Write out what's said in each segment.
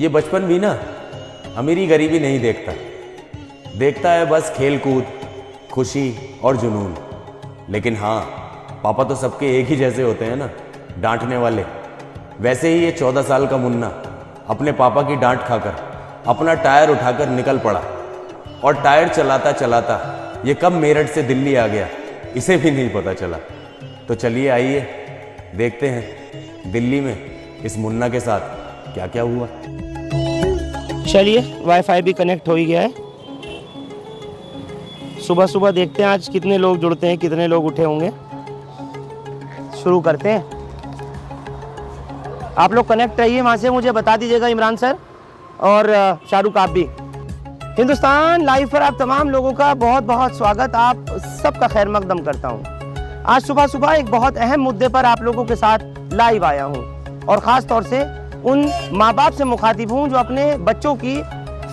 ये बचपन भी ना अमीरी गरीबी नहीं देखता, देखता है बस खेल कूद, खुशी और जुनून। लेकिन हाँ, पापा तो सबके एक ही जैसे होते हैं ना, डांटने वाले। वैसे ही ये 14 साल का मुन्ना अपने पापा की डांट खाकर अपना टायर उठाकर निकल पड़ा, और टायर चलाता चलाता ये कब मेरठ से दिल्ली आ गया इसे भी नहीं पता चला। तो चलिए आइए देखते हैं दिल्ली में इस मुन्ना के साथ क्या क्या हुआ। चलिए, वाईफाई भी कनेक्ट हो ही गया है। सुबह सुबह देखते हैं आज कितने लोग जुड़ते हैं, कितने लोग उठे होंगे। शुरू करते हैं। आप लोग कनेक्ट रहिए वहाँ से, मुझे बता दीजिएगा इमरान सर और शाहरुख आप भी। हिंदुस्तान लाइव पर आप तमाम लोगों का बहुत बहुत स्वागत, आप सबका खैर मकदम करता हूँ। आज सुबह सुबह एक बहुत अहम मुद्दे पर आप लोगों के साथ लाइव आया हूँ, और ख़ास तौर से उन माँ बाप से मुखातिब हूँ जो अपने बच्चों की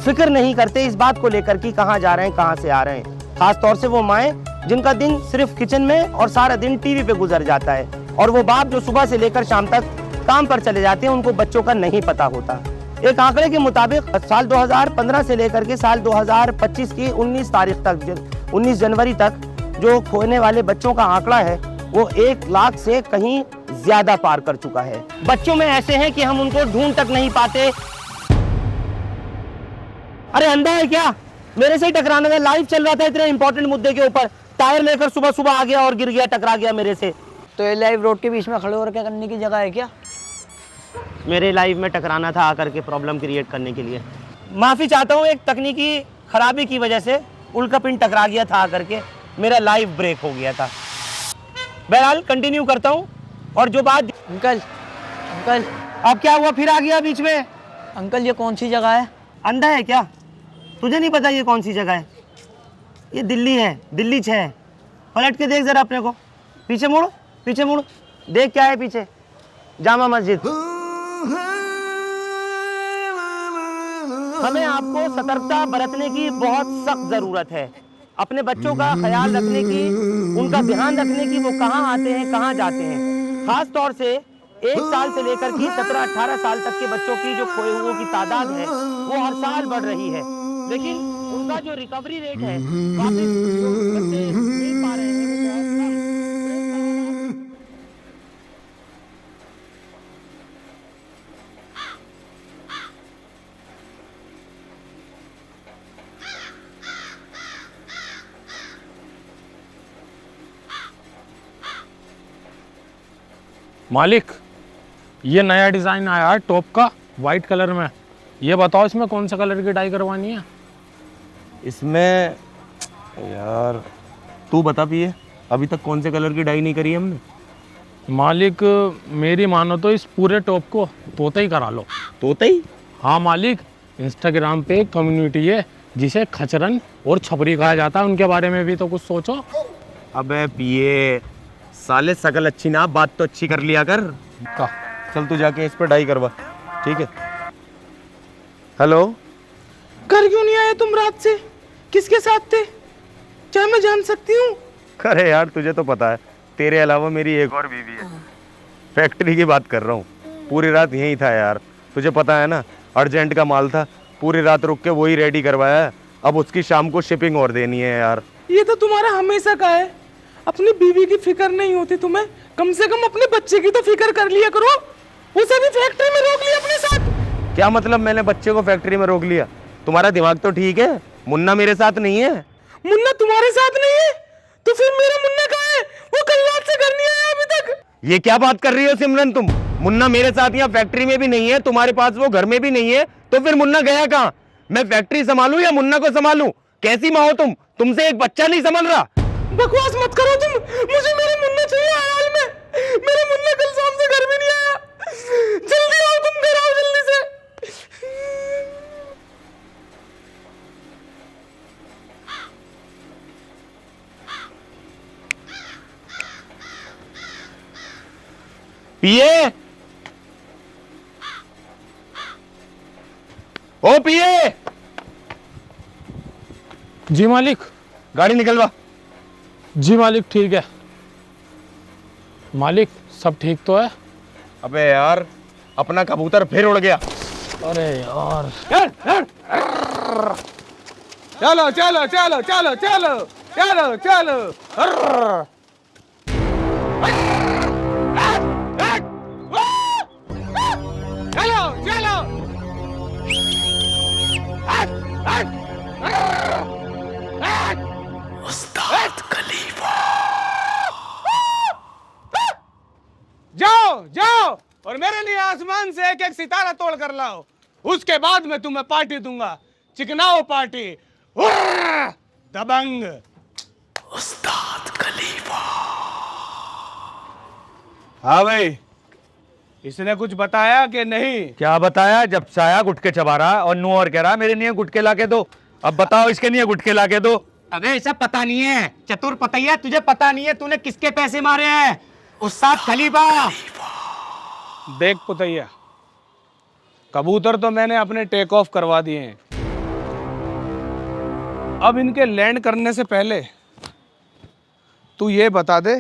फिक्र नहीं करते इस बात को लेकर कि कहाँ जा रहे हैं, कहाँ से आ रहे हैं। खास तौर से वो माएँ जिनका दिन सिर्फ किचन में और सारा दिन टीवी पे गुजर जाता है, और वो बाप जो सुबह से लेकर शाम तक काम पर चले जाते हैं, उनको बच्चों का नहीं पता होता। एक आंकड़े के मुताबिक साल 2015 से लेकर के साल 2025 की 19 तारीख तक, 19 जनवरी तक जो खोने वाले बच्चों का आंकड़ा है वो 1 लाख से कहीं ज्यादा पार कर चुका है। बच्चों में ऐसे हैं कि हम उनको ढूंढ तक नहीं पाते। अरे अंधा है क्या? मेरे से ही टकराना था, लाइव चल रहा था इतने इंपॉर्टेंट मुद्दे के ऊपर, टायर लेकर सुबह सुबह आ गया और गिर गया, टकरा गया मेरे से। तो ये लाइव रोड के बीच में खड़े होकर क्या करने की जगह है क्या? मेरे लाइव में टकराना था आकर के प्रॉब्लम क्रिएट करने के लिए। माफ़ी चाहता हूँ, एक तकनीकी खराबी की वजह से उल्का पिन टकरा गया था आकर के, मेरा लाइव ब्रेक हो गया था। बहरहाल कंटिन्यू करता हूँ। और जो बात अंकल अब क्या हुआ, फिर आ गया बीच में? अंकल ये कौन सी जगह है? अंधा है क्या? तुझे नहीं पता ये कौन सी जगह है? ये दिल्ली है, दिल्ली 6। पलट के देख जरा अपने को, पीछे मुड़, पीछे मुड़, देख क्या है पीछे, जामा मस्जिद। हमें आपको सतर्कता बरतने की बहुत सख्त जरूरत है, अपने बच्चों का ख्याल रखने की, उनका ध्यान रखने की, वो कहाँ आते हैं, कहाँ जाते हैं। खास तौर से 1 साल से लेकर के 17-18 साल तक के बच्चों की जो खोए हुओं की तादाद है वो हर साल बढ़ रही है, लेकिन उनका जो रिकवरी रेट है, वापस जो बच्चे मिल पा रहे हैं वो बहुत कम। मालिक, ये नया डिज़ाइन आया है टॉप का वाइट कलर में। ये बताओ इसमें कौन सा कलर की डाई करवानी है? इसमें यार तू बता पिए, अभी तक कौन से कलर की डाई नहीं करी हमने? मालिक मेरी मानो तो इस पूरे टॉप को तोता ही करा लो। तोता ही? हाँ मालिक, इंस्टाग्राम पे एक कम्युनिटी है जिसे खचरन और छपरी कहा जाता है, उनके बारे में भी तो कुछ सोचो। अबे पिए साले, शकल अच्छी ना, बात तो अच्छी कर लिया कर। चल तू जाके इस पर डाई करवा, ठीक है? हेलो, घर क्यों नहीं आए तुम रात से? किसके साथ थे? क्या मैं जान सकती हूँ? अरे यार तुझे तो पता है तेरे अलावा मेरी एक और बीवी है। फैक्ट्री की बात कर रहा हूँ, पूरी रात यहीं था यार। तुझे पता है ना, अर्जेंट का माल था, पूरी रात रुक के वही रेडी करवाया है। अब उसकी शाम को शिपिंग और देनी है यार। ये तो तुम्हारा हमेशा का है, अपनी बीवी की फिक्र नहीं होती तुम्हें, कम से कम अपने बच्चे की तो फिक्र कर लिया करो। उसे भी फैक्ट्री में रोक लिया अपने साथ। क्या मतलब मैंने बच्चे को फैक्ट्री में रोक लिया? तुम्हारा दिमाग तो ठीक है, मुन्ना मेरे साथ नहीं है। मुन्ना तुम्हारे साथ नहीं है तो फिर मेरा मुन्ना कहाँ है? वो कल रात से घर नहीं आया अभी तक। ये क्या बात कर रही हो सिमरन तुम? मुन्ना मेरे साथ यहाँ फैक्ट्री में भी नहीं है, तुम्हारे पास वो घर में भी नहीं है, तो फिर मुन्ना गया कहाँ? मैं फैक्ट्री संभालूं या मुन्ना को संभालूं? कैसी माँ हो तुम? तुमसे एक बच्चा नहीं संभल रहा। बकवास मत करो तुम, मुझे मेरा मुन्ना चाहिए हाल में। मेरा मुन्ना कल शाम से घर में नहीं आया। जल्दी आओ, तुम घर आओ जल्दी से। पिए, ओ पिए। जी मालिक। गाड़ी निकलवा। जी मालिक, ठीक है। मालिक सब ठीक तो है? अबे यार, अपना कबूतर फिर उड़ गया। अरे यार चलो चलो चलो चलो चलो चलो चलो चलो चलो जाओ जाओ और मेरे लिए आसमान से एक एक सितारा तोड़ कर लाओ। उसके बाद मैं तुम्हें पार्टी दूंगा, चिकनाओ पार्टी। दबंग उस्ताद खलीफा। हाँ भाई, इसने कुछ बताया कि नहीं? क्या बताया? जब साया गुटके चबा रहा और नू और कह रहा मेरे लिए गुटके ला के दो। अब बताओ इसके लिए गुटके ला के दो। अबे सब पता नहीं है, चतुर पतैया, तुझे पता नहीं है तूने किसके पैसे मारे हैं। उस्ताद खलीफा। देख पुतैया, कबूतर तो मैंने अपने टेक ऑफ करवा दिए हैं। अब इनके लैंड करने से पहले तू ये बता दे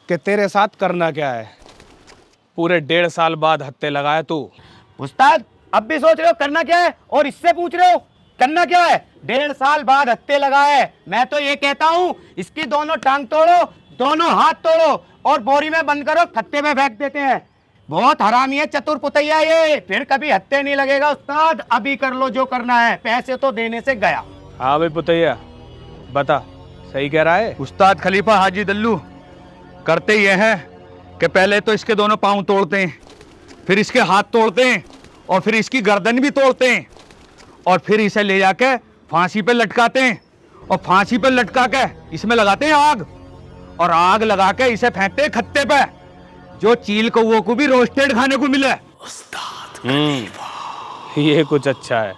कि तेरे साथ करना क्या है। पूरे 1.5 साल बाद हत्थे लगाए तू। उस्ताद अब भी सोच रहे हो करना क्या है और इससे पूछ रहे हो करना क्या है? 1.5 साल बाद हत्थे लगाए। मैं तो ये कहता हूँ इसकी दोनों टांग तोड़ो, दोनों हाथ तोड़ो और बोरी में बंद करो, खत्ते में फेंक देते हैं। बहुत हरामी है चतुर पुतैया ये, फिर कभी हत्थे नहीं लगेगा। उस्ताद अभी कर लो जो करना है, पैसे तो देने से गया। हाँ भाई पुतैया, बता सही कह रहा है? उस्ताद खलीफा हाजी दल्लू करते ये हैं कि पहले तो इसके दोनों पांव तोड़ते हैं, फिर इसके हाथ तोड़ते हैं और फिर इसकी गर्दन भी तोड़ते हैं और फिर इसे ले जाके फांसी पे लटकाते हैं और फांसी पे लटका के इसमें लगाते हैं आग और आग लगा के इसे फेंकते हैं खत्ते पे, जो चील कौओं को भी रोस्टेड खाने को मिले। ये कुछ अच्छा है।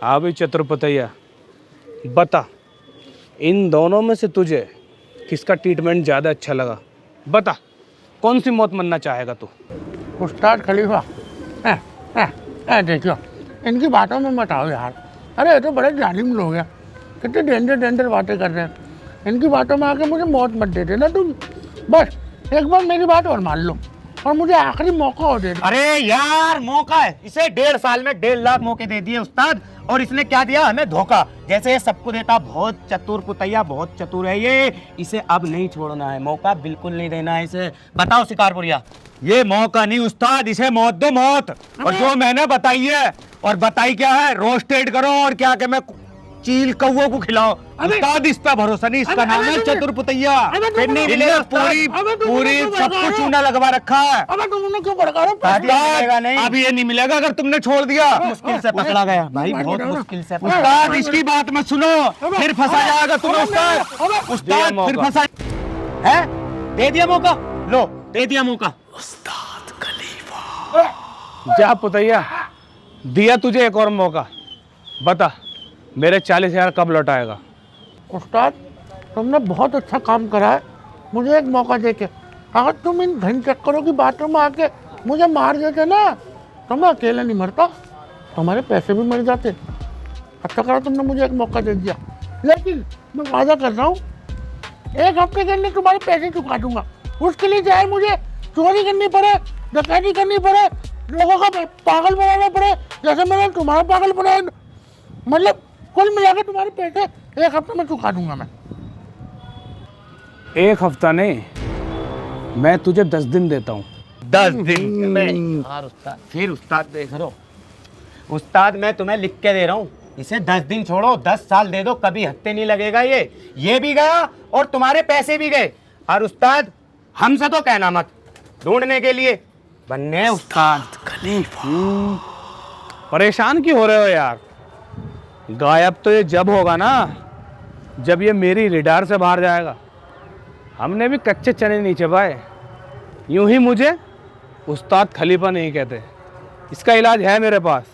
हाँ भाई चतुर पुतैया, बता इन दोनों में से तुझे किसका ट्रीटमेंट ज़्यादा अच्छा लगा? बता कौन सी मौत मरना चाहेगा तू? उस्ताद खलीफा, देखो इनकी बातों में मत आओ यार। अरे ये तो बड़े जालिम लोग हैं, कितने डेंजर बातें कर रहे हैं। इनकी बातों में आके मुझे मौत मत दे देना तुम। बस एक बार मेरी बात और मान लो और मुझे आखिरी मौका और दे दो। अरे यार मौका है, इसे 1.5 साल में 1.5 लाख मौके दे दिए उस्ताद, और इसने क्या दिया हमें? धोखा। जैसे ये सबको देता। बहुत चतुर पुतैया, बहुत चतुर है ये। इसे अब नहीं छोड़ना है, मौका बिल्कुल नहीं देना है इसे। बताओ शिकारपुरिया। ये मौका नहीं उस्ताद, इसे मौत दो मौत। और जो मैंने बताई है, और बताई क्या है, रोस्टेड करो और क्या कि मैं चील कौओं को खिलाओ। उस्ताद इस पे भरोसा नहीं, इसका नाम है चतुर पुतैया। फिर नहीं मिलेगा, पूरी सबको चूना लगवा रखा है। अबे तुमने क्यों भड़का रहे हो? मिलेगा नहीं। अब ये नहीं मिलेगा अगर तुमने छोड़ दिया। मुश्किल से पकड़ा गया भाई, बहुत मुश्किल से। उस्ताद इसकी बात मत सुनो, फिर फंसा जाएगा तुम्हें उस्ताद। उस्ताद फिर फंसा है। दे दिया मौका, लो दे दिया मौका। उस्ताद खलीफा। जा पुतैया, दिया तुझे एक और मौका। बता मेरे 40,000 कब लौटाएगा? उस्ताद तुमने बहुत अच्छा काम करा है, मुझे एक मौका देके। अगर तुम इन धन चक्करों की बातों में आके मुझे मार देते ना तो मैं अकेला नहीं मरता, तुम्हारे पैसे भी मर जाते। अच्छा करा तुमने मुझे एक मौका दे दिया, लेकिन मैं वादा कर रहा हूँ 1 हफ्ते के अंदर तुम्हारे पैसे चुका दूंगा। उसके लिए चाहे मुझे चोरी करनी पड़े, डकैती करनी पड़े, लोगों का पागल बनाना पड़े, जैसे मैंने तुम्हारा पागल बनाया, मतलब कुल मिला के तुम्हारे पैसे 1 हफ्ते में चुका दूंगा मैं। 1 हफ्ता नहीं, मैं तुझे 10 दिन देता हूँ। 10 दिन? उस्ताद फिर उस्ताद देख रहे हो। उस्ताद मैं तुम्हें लिख के दे रहा हूँ, इसे 10 दिन छोड़ो, 10 साल दे दो, कभी हत्थे नहीं लगेगा। ये भी गया और तुम्हारे पैसे भी गए। और उस्ताद हमसे तो कहना मत, ढूंढने के लिए बनने उस्ताद खलीफा। परेशान क्यों हो रहे हो यार? गायब तो ये जब होगा ना जब ये मेरी रिडार से बाहर जाएगा। हमने भी कच्चे चने नहीं चबाए। यूं ही मुझे उस्ताद खलीफा नहीं कहते, इसका इलाज है मेरे पास।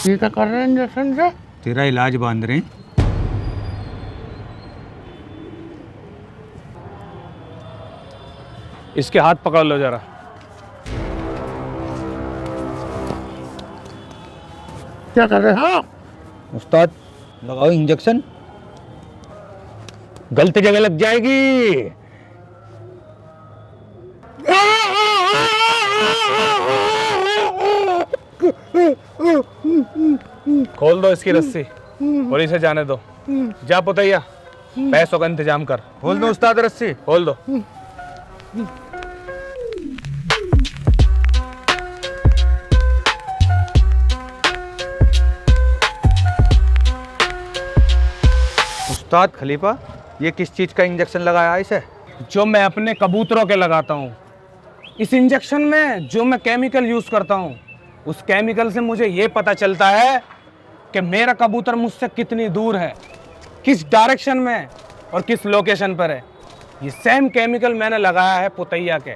ये क्या कर रहे हैं इंजेक्शन से? तेरा इलाज बांध रहे हैं। इसके हाथ पकड़ लो जरा। क्या कर रहे हो? उस्ताद लगाओ इंजेक्शन, गलत जगह लग जाएगी। खोल दो इसकी रस्सी और इसे जाने दो। जा पुतैया, पैसों का इंतजाम कर। खोल दो उस्ताद रस्सी। खोल दो। उस्ताद खलीफा, ये किस चीज का इंजेक्शन लगाया इसे? जो मैं अपने कबूतरों के लगाता हूँ। इस इंजेक्शन में जो मैं केमिकल यूज करता हूँ, उस केमिकल से मुझे ये पता चलता है कि मेरा कबूतर मुझसे कितनी दूर है, किस डायरेक्शन में है और किस लोकेशन पर है। ये सेम केमिकल मैंने लगाया है पुतैया के,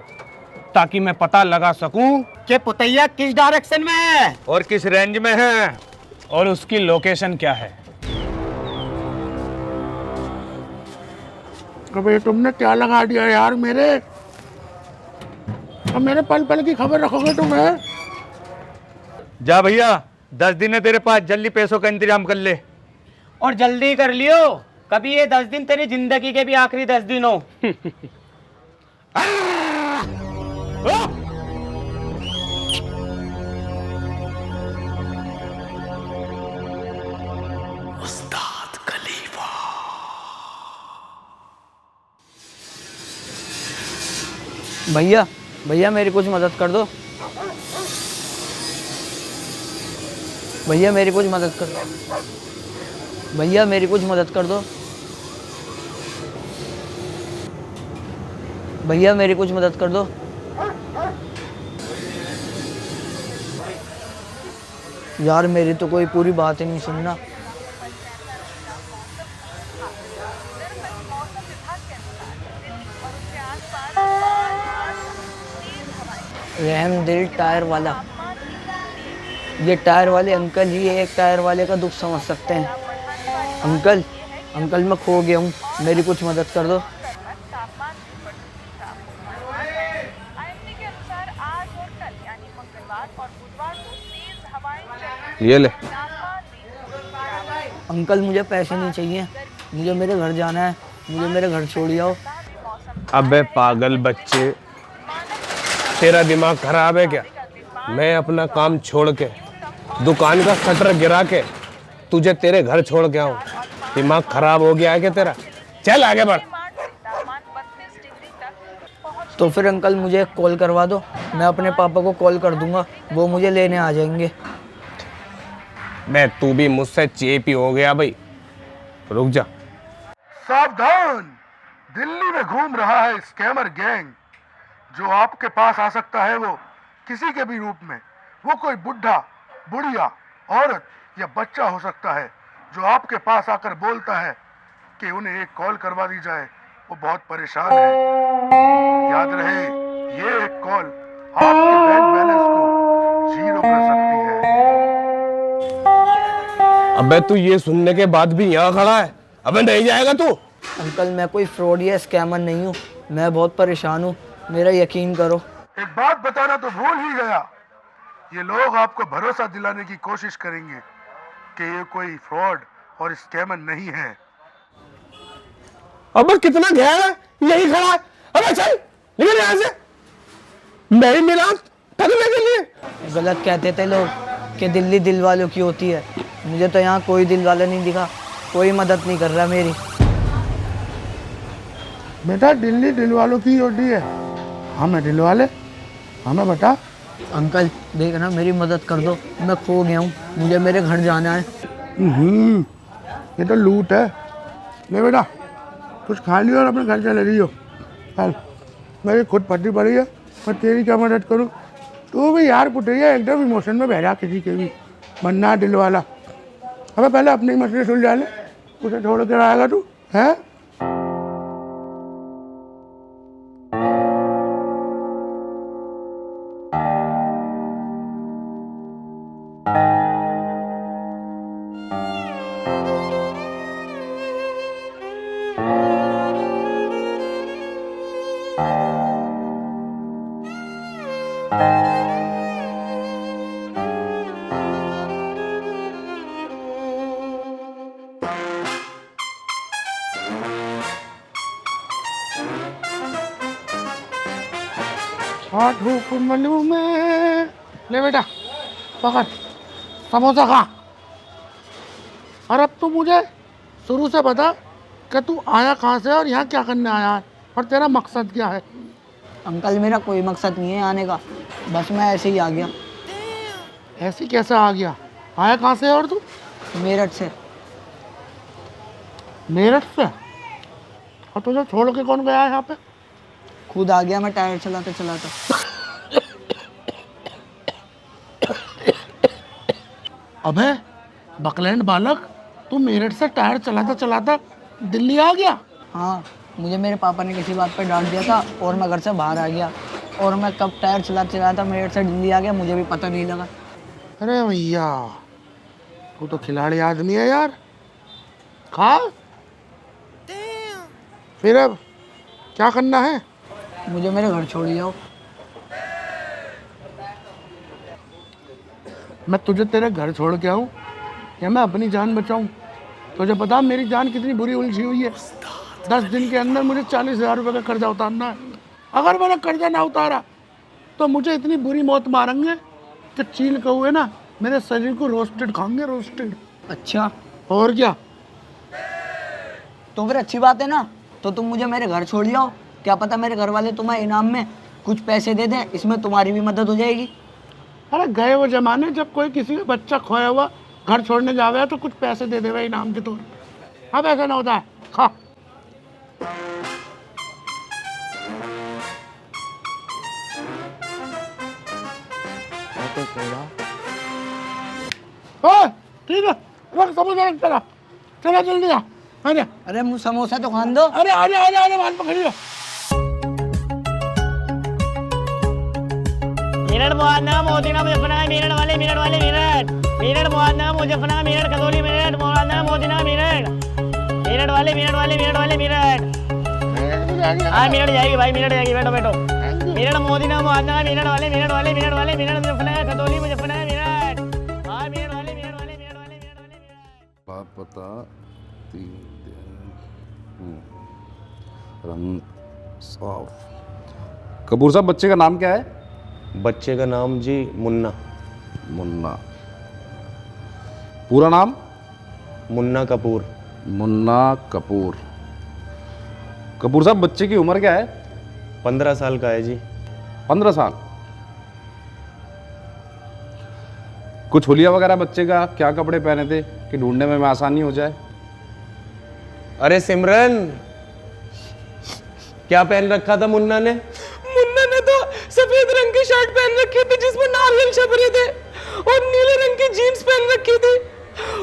ताकि मैं पता लगा सकूं कि पुतैया किस डायरेक्शन में है और किस रेंज में है और उसकी लोकेशन क्या है। अबे तुमने क्या लगा दिया यार मेरे? अब मेरे पल पल की खबर रखोगे तुम्हें? जा भैया, 10 दिन है तेरे पास, जल्दी पैसों का इंतजाम कर ले। और जल्दी कर लियो, कभी ये 10 दिन तेरी जिंदगी के भी आखिरी 10 दिन हो। भैया भैया मेरी कुछ मदद कर दो। भैया मेरी कुछ मदद कर दो। भैया मेरी कुछ मदद कर दो। भैया मेरी कुछ मदद कर दो। यार मेरी तो कोई पूरी बात ही नहीं सुनना। रहम दिल टायर वाला, ये टायर वाले अंकल ही एक टायर वाले का दुख समझ सकते हैं। अंकल अंकल मैं खो गया हूँ, मेरी कुछ मदद कर दो। ये ले। अंकल मुझे पैसे नहीं चाहिए, मुझे मेरे घर जाना है, मुझे मेरे घर छोड़ आओ। अबे पागल बच्चे, तेरा दिमाग खराब है क्या? मैं अपना काम छोड़ के, दुकान का शटर गिरा के तुझे तेरे घर छोड़ के आऊं? दिमाग खराब हो गया है क्या तेरा? चल आगे बढ़। तो फिर अंकल मुझे एक कॉल करवा दो, मैं अपने पापा को कॉल कर दूंगा, वो मुझे लेने आ जाएंगे। मैं तू भी मुझसे चेपी हो गया भाई, रुक जा। सावधान, दिल्ली में घूम रहा है स्कैमर गैंग। जो आपके पास आ सकता है वो किसी के भी रूप में। वो कोई बुढ़ा, बुढ़िया, औरत या बच्चा हो सकता है जो आपके पास आकर बोलता है कि उन्हें एक कॉल करवा दी जाए, वो बहुत परेशान है। याद रहे, ये एक कॉल आपके बैंक बैलेंस को 0 कर सकती है। अबे तू ये सुनने के बाद भी यहाँ खड़ा है? अबे नहीं जाएगा तू? अंकल मैं कोई फ्रॉड या स्कैमर नहीं हूँ, मैं बहुत परेशान हूँ, मेरा यकीन करो। एक बात बताना तो भूल ही गया, ये लोग आपको भरोसा दिलाने की कोशिश करेंगे कि ये कोई फ्रॉड और स्कैमर नहीं है। अबे कितना गया है, यही खड़ा है। अबे चल निकल यहाँ से, मैं ही मिला ठगने के लिए। गलत कहते थे लोग कि दिल्ली दिल वालों की होती है, मुझे तो यहाँ कोई दिल वाला नहीं दिखा, कोई मदद नहीं कर रहा मेरी। बेटा दिल्ली दिल वालों की होती है, हमें दिल वाले, हमें बता। अंकल देखना मेरी मदद कर दो, मैं खो गया हूँ, मुझे मेरे घर जाना है। ये तो लूट है। ले बेटा कुछ खा लियो और अपने घर चले रही हो। चल, मेरी खुद पट्टी पड़ी है, मैं तेरी क्या मदद करूँ? तू भी यार पुटैया एकदम इमोशन में बह जा, किसी के भी बनना दिल वाला। अबे पहले अपने ही मसले सुलझा ले, उसे छोड़ कर आएगा तू है? हाँ धूप मलू में। ले बेटा पकड़ समोसा खा। और अब तू मुझे शुरू से बता कि तू आया कहाँ से और यहाँ क्या करने आया है और तेरा मकसद क्या है। अंकल मेरा कोई मकसद नहीं है आने का, बस मैं ऐसे ही आ गया। ऐसे कैसे आ गया? आया कहाँ से और तू? मेरठ से। मेरठ से? और तुझे छोड़ के कौन गया है यहाँ पे? खुद आ गया मैं टायर चलाते चलाता। अबे बकलैंड बालक, तू मेरठ से टायर चलाता चलाता दिल्ली आ गया? हाँ, मुझे मेरे पापा ने किसी बात पे डांट दिया था और मैं घर से बाहर आ गया, और मैं कब टायर चलाते चलाता मेरठ से दिल्ली आ गया मुझे भी पता नहीं लगा। अरे भैया तू तो खिलाड़ी आदमी है यार। खा फिर अब क्या करना है? मुझे मेरे घर छोड़ जाओ। मैं तुझे तेरे घर छोड़ के आऊँ या मैं अपनी जान बचाऊँ? तुझे पता मेरी जान कितनी बुरी उलझी हुई है। 10 दिन के अंदर मुझे 40,000 रुपये का कर्जा उतारना है। अगर मैंने कर्जा ना उतारा तो मुझे इतनी बुरी मौत मारेंगे कि चील कौवे ना मेरे शरीर को रोस्टेड खाएंगे, रोस्टेड। अच्छा, और क्या? तो फिर अच्छी बात है ना, तो तुम मुझे मेरे घर छोड़ जाओ। क्या पता मेरे घर वाले तुम्हें इनाम में कुछ पैसे दे दें, इसमें तुम्हारी भी मदद हो जाएगी। अरे गए वो जमाने जब कोई किसी का बच्चा खोया हुआ घर छोड़ने जावे तो कुछ पैसे दे देवे इनाम के तौर पे। अब ऐसा ना होता है। खा। ठीक है, रख समोसा रख तेरा। चला जल्दी आ। अरे अरे मुझे समोसा तो खान दो। अरे आने आने आने बाल पकड़िए। मेरठ मोहना मोदिना मुजफ्फरनगर मेरठ वाले मेरठ वाले मेरठ मेरठ मोहना मुजफ्फरनगर मेरठ कदौली मेरठ मोहना मोदिना मेरठ मेरठ वाले मेरठ वाले मेरठ वाले मेरठ। हाँ मेरठ जाएगी भाई, मेरठ जाएगी, बैठो बैठो। मेरठ मोदिना मोहना मेरठ वाले मेरठ वाले मेरठ वाले मेरठ मुजफ्फरनगर कदौली मुजफ्फरनगर मेरठ। हाँ मेरठ वाले मेरठ वाले मेरठ वाले मेरठ वाले मेरठ। लापता 3 दिन साफ। कपूर साहब बच्चे का नाम क्या है? बच्चे का नाम जी मुन्ना। मुन्ना। पूरा नाम? मुन्ना कपूर। मुन्ना कपूर। कपूर साहब बच्चे की उम्र क्या है? 15 साल का है जी। 15 साल। कुछ हुलिया वगैरह बच्चे का? क्या कपड़े पहने थे कि ढूंढने में आसानी हो जाए? अरे सिमरन, क्या पहन रखा था मुन्ना ने? मुन्ना ने तो सफेद रंग की शर्ट पहन रखी थी जिसमें नारियल छपरे थे, और नीले रंग की जीन्स पहन रखी थी,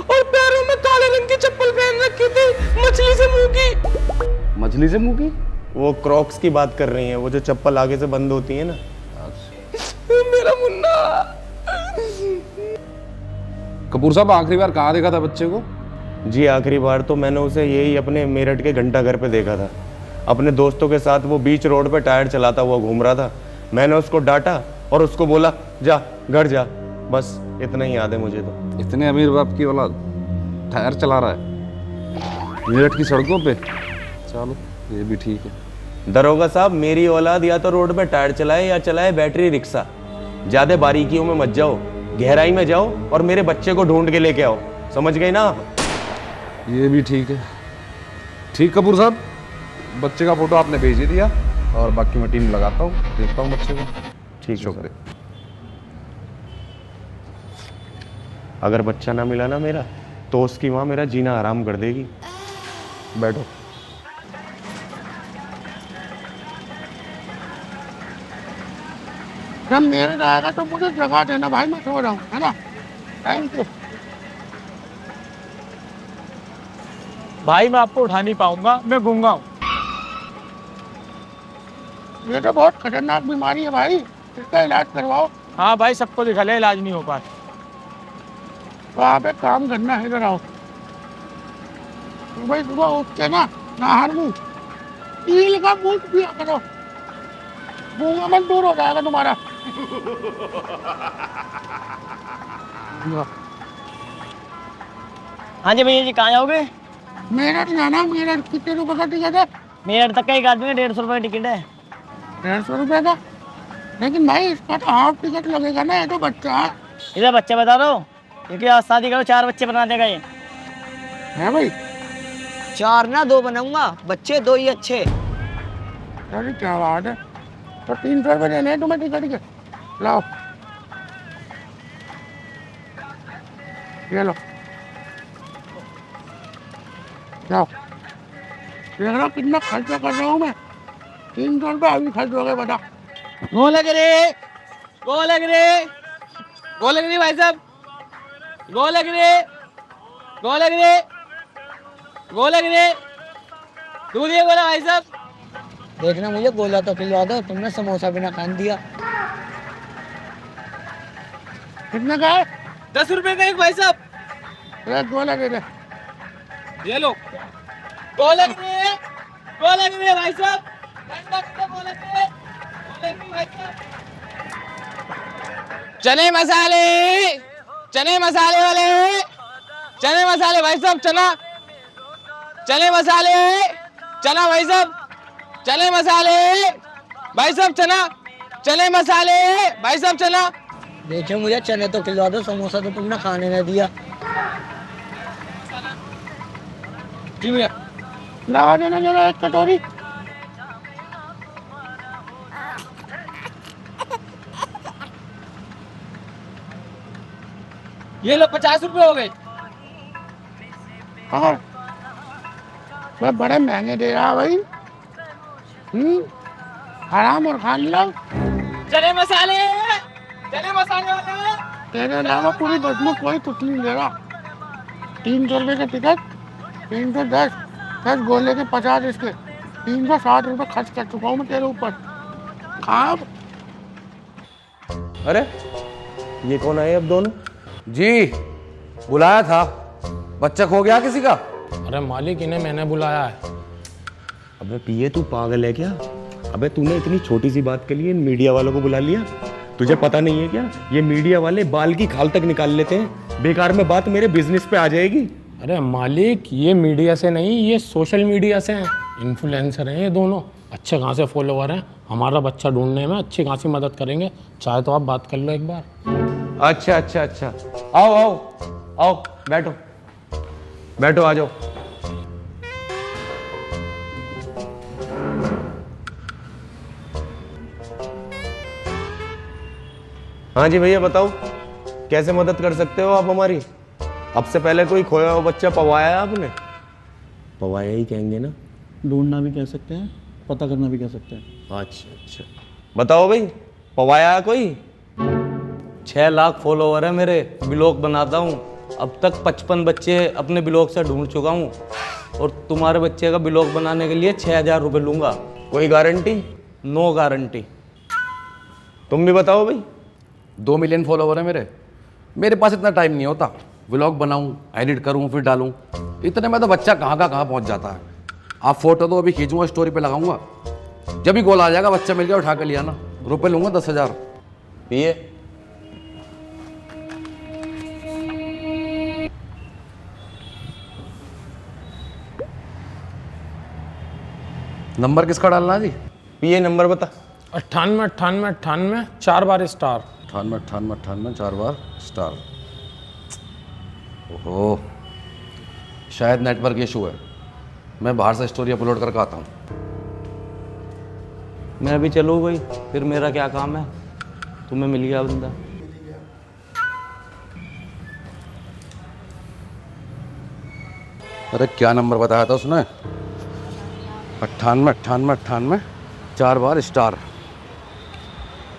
और पैरों में काले रंग की चप्पल पहन रखी थी मछली से मुंह की। मछली से मुंह की? वो क्रॉक्स की बात कर रही हैं, वो जो चप्पल आगे से बंद होती है ना। मेरा मुन्ना। कपूर साहब आखिरी बार कहाँ देखा था बच्चे को? जी आखिरी बार तो मैंने उसे यही अपने मेरठ के घंटा घर पे देखा था। अपने दोस्तों के साथ वो बीच रोड पे टायर चलाता हुआ घूम रहा था। मैंने उसको डांटा और उसको बोला जा घर जा, बस इतना ही याद है मुझे तो। इतने अमीर बाप की औलाद टायर चला रहा है मेरठ की सड़कों पे? चलो ये भी ठीक है। दरोगा साहब, मेरी औलाद या तो रोड पे टायर चलाए या चलाए बैटरी रिक्शा। ज्यादा बारीकियों में मत जाओ, गहराई में जाओ और मेरे बच्चे को ढूंढ के लेके आओ, समझ गए ना? ये भी ठीक है। ठीक कपूर साहब, बच्चे का फोटो आपने भेज ही दिया और बाकी मैं टीम लगाता हूँ, देखता हूँ बच्चे को। ठीक, शुक्रिया। अगर बच्चा ना मिला ना मेरा, तो उसकी माँ मेरा जीना आराम कर देगी। बैठो। जब मेरे आएगा तो मुझे जगह देना भाई, मैं सो रहा हूँ, है ना? Thank you. भाई मैं आपको उठा नहीं पाऊंगा, मैं गूंगा हूँ। ये तो बहुत खतरनाक बीमारी है भाई, इसका इलाज करवाओ। हाँ भाई सबको दिखा ले, इलाज नहीं हो पाता। तो आप एक काम करना है, इधर आओ। सुबह सुबह उठ के ना नहा मुँह ईल का दूध पिया करो, गूंगापन दूर हो जाएगा तुम्हारा। हाँ जी भैया जी, कहाँ जाओगे? मेरठ जाना। मेरठ कितने रुपए का टिकट है? मेरठ तक का एक आदमी का 150 रुपये टिकट है। 150 रुपए का? लेकिन भाई इसका तो हाफ टिकट लगेगा ना, ये तो बच्चा है। इधर बच्चे बता दो, क्योंकि आज शादी करो 4 बच्चे बना देगा ये। है भाई? 4 ना 2 बनाऊंगा, बच्चे 2 ही अच्छे। अरे क्या बात है, तो 300 रुपये देने हैं तुम्हें टिकट के। लाओ ये लो, जाओ। देख रहा कितना खर्चा कर रहा हूँ मैं, 300 रुपये अभी खर्च हो गए, बता। गो लग रे, गो लग रे, गो लग रही भाई साहब, गो लग रे, गो लग रे, गो लग रे, दूध ये बोला भाई साहब। देखना मुझे गोला तो खिलवा दो, तुमने समोसा बिना खान दिया। कितने का है? 10 रुपए का एक भाई साहब। अरे दो लगे थे। ये लो, गो लग रे, गो लग रे भाई साहब, गो लग रे, गो लग रे भाई साहब। चने मसाले, चने मसाले वाले, चने मसाले भाई साहब, चना, चने मसाले, चना भाई साहब, चने मसाले भाई साहब, चना, चने मसाले भाई साहब, चना। देखिए मुझे चने तो खिलवा दो, समोसा तो तुमने खाने नहीं दिया। जी भैया, लगा देना जरा एक कटोरी। ये लो 50 रुपए हो गए। और मैं बड़े महंगे दे रहा भाई। हराम और खान लो। चने मसाले, चने मसाले वाले। तेरे अलावा पूरी बस में कोई कुछ नहीं दे रहा। 300 रुपये का टिकट, 310, 10 गोले के 50 इसके, 360 रुपये खर्च कर चुका हूँ मैं तेरे ऊपर। खाब अरे ये कौन आए अब दोनों? जी बुलाया था, बच्चा खो गया किसी का? अरे मालिक, इन्हें मैंने बुलाया है। अबे पिए तू पागल है क्या? अबे तूने इतनी छोटी सी बात के लिए इन मीडिया वालों को बुला लिया? तुझे पता नहीं है क्या, ये मीडिया वाले बाल की खाल तक निकाल लेते हैं, बेकार में बात मेरे बिजनेस पे आ जाएगी। अरे मालिक, ये मीडिया से नहीं, ये सोशल मीडिया से हैं, इन्फ्लुएंसर हैं ये दोनों, अच्छे खासे फॉलोवर हैं, हमारा बच्चा ढूंढने में अच्छी खासी मदद करेंगे। चाहे तो आप बात कर लो एक बार। अच्छा अच्छा अच्छा, आओ आओ आओ, बैठो बैठो, आ जाओ। हाँ जी भैया, बताओ कैसे मदद कर सकते हो आप हमारी? अब से पहले कोई खोया हुआ बच्चा पवाया है आपने? पवाया ही कहेंगे ना? ढूंढना भी कह सकते हैं, पता करना भी कह सकते हैं। अच्छा अच्छा, बताओ भाई, पवाया है कोई? 6 लाख फॉलोवर है मेरे, ब्लॉग बनाता हूँ, अब तक 55 बच्चे अपने ब्लॉग से ढूंढ चुका हूँ, और तुम्हारे बच्चे का ब्लॉग बनाने के लिए 6000 रुपये लूँगा। कोई गारंटी? No guarantee. तुम भी बताओ भाई। 2 मिलियन फॉलोवर है मेरे पास इतना टाइम नहीं होता, व्लॉग बनाऊं, एडिट करूं, फिर डालूं, इतने में तो बच्चा कहाँ का कहाँ पहुँच जाता है। आप फोटो तो अभी खींचूंगा, स्टोरी पे लगाऊंगा, जब भी गोल आ जाएगा बच्चा मिल गया उठा के लिया ना, रुपये लूंगा 10,000। पिए नंबर किसका डालना है जी? पिए नंबर बता। 98 98 98 4 बार स्टार। 98 98 98 4 बार स्टार। ओहो, शायद नेटवर्क इशू है, मैं बाहर से स्टोरी अपलोड करके आता हूँ। मैं भी चलूँ भाई, फिर मेरा क्या काम है, तुम्हें मिल गया बंदा। अरे क्या नंबर बताया था उसने? 98 98 98 4 बार स्टार।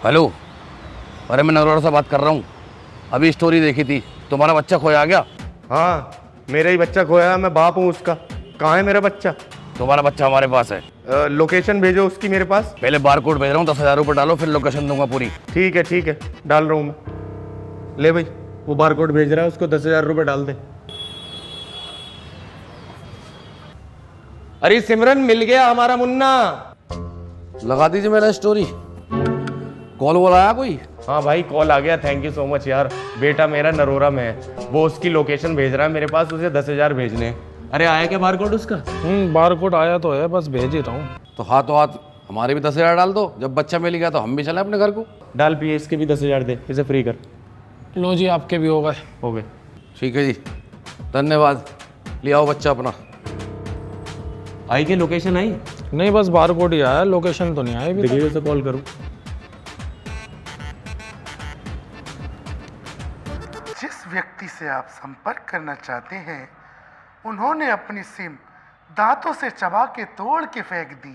हेलो, अरे मैं नरोड़ा से बात कर रहा हूँ, अभी स्टोरी देखी थी, तुम्हारा बच्चा खोया गया। हाँ, मेरा ही बच्चा खोया है, मैं बाप हूँ उसका। कहाँ है मेरा बच्चा? तुम्हारा बच्चा हमारे पास है। लोकेशन भेजो उसकी मेरे पास। पहले बार कोड भेज रहा हूँ, 10,000 रुपये डालो, फिर लोकेशन दूंगा पूरी। ठीक है, डाल रहा हूँ मैं। ले भाई, वो बार कोड भेज रहा है, उसको 10,000 रुपये डाल दे। अरे सिमरन, मिल गया हमारा मुन्ना। लगा दीजिए मेरा स्टोरी। कॉल वॉल आया कोई? हाँ भाई, कॉल आ गया, थैंक यू सो मच यार। बेटा मेरा नरोरा में है, वो उसकी लोकेशन भेज रहा है मेरे पास, उसे 10,000 भेजने। अरे आया क्या बार कोड उसका? बार कोड आया तो है, बस भेज ही रहा हूँ। तो हाथों हाथ हमारे भी 10,000 डाल दो, जब बच्चा मिल गया तो हम भी चले अपने घर को। डाल पिए, इसके भी 10,000 दे, इसे फ्री कर। लो जी, आपके भी हो गए। हो गए। ठीक है जी, धन्यवाद। ले आओ बच्चा अपना। आई के लोकेशन आई? नहीं, बस बार कोड ही आया, लोकेशन तो नहीं आया अभी तक। देखिए उसे कॉल करूँ। जिस व्यक्ति से आप संपर्क करना चाहते हैं उन्होंने अपनी सिम दांतों से चबा के तोड़ के फेंक दी।